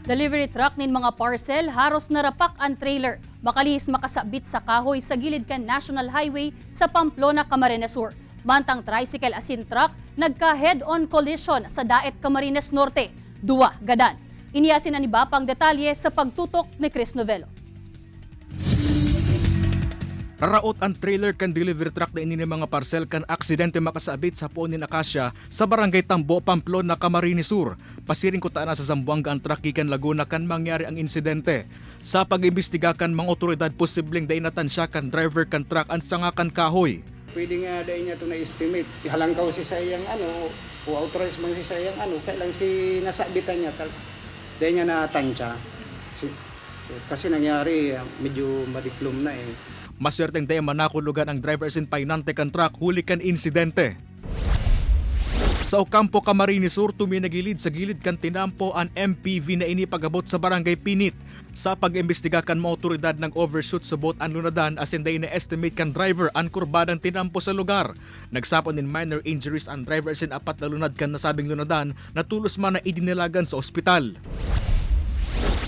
Delivery truck nin mga parcel, haros narapak ang trailer. Makalis makasabit sa kahoy sa gilid kan National Highway sa Pamplona, Camarines Sur. Mantang tricycle asin truck, nagka head-on collision sa Daet, Camarines Norte. Dua, gadan. Iniyasin na ni Bapang detalye sa pagtutok ni Chris Novelo. Raraot ang trailer kan delivery truck na ini mga parcel kan aksidente makasabit sa puon ni Acacia sa barangay Tambo, Pamplona, Camarines Sur. Pasiring kutaan na sa Zamboanga ang truck ikan Laguna kan mangyari ang insidente. Sa pag-imbestiga kan mga otoridad, posibleng dainatan siya kan driver kan truck ang sangakan kahoy. Pwede nga dahil niya ito na-estimate. Halangkaw si sayang o authorize man si sayang kailang si nasabitan niya. Dahil niya natansya. Kasi nangyari, medyo madiklom na eh. Maswerteng dahil manakulugan ang driver sin painante kan truck huli kan insidente. Sa Ocampo, Camarines Sur, tuminagilid sa gilid kan tinampo ang MPV na inipagabot sa barangay Pinit. Sa pag-imbestiga kan mga otoridad ng overshoot sa boat ang lunadan asin dahil na-estimate kan driver ang kurbadang tinampo sa lugar. Nagsapon din minor injuries ang driver sin apat na lunad kan nasabing lunadan na tulos man na idinilagan sa ospital.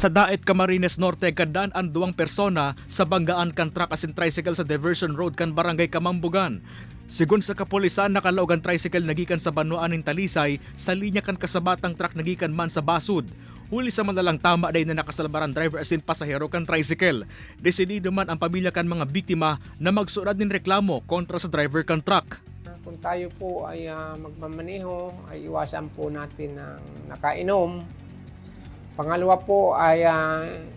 Sa Daet, Camarines Norte, kadaan ang 2 persona sa banggaan kan truck asin tricycle sa diversion road kan barangay Kamambugan. Sigun sa kapulisan, nakalaog ang tricycle nagikan sa Banuan ng Talisay sa linya kan kasabatang truck nagikan man sa Basud. Huli sa manalang tama dahil na nakasalbaran driver asin pasahero kan tricycle. Desidido man ang pamilya kan mga biktima na magsurad ng reklamo kontra sa driver kan truck. Kung tayo po ay magmamaneho, ay iwasan po natin ang nakainom. Pangalawa po ay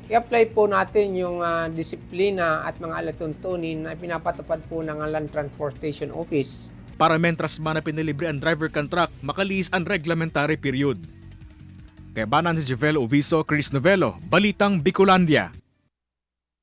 i-apply po natin yung disiplina at mga alatuntunin na pinapatupad po ng Land Transportation Office. Para mentras man na pinilibre ang driver kan truck, makalis ang reglementary period. Kaya banan si Jevelo Oviso, Chris Novelo, Balitang Bicolandia.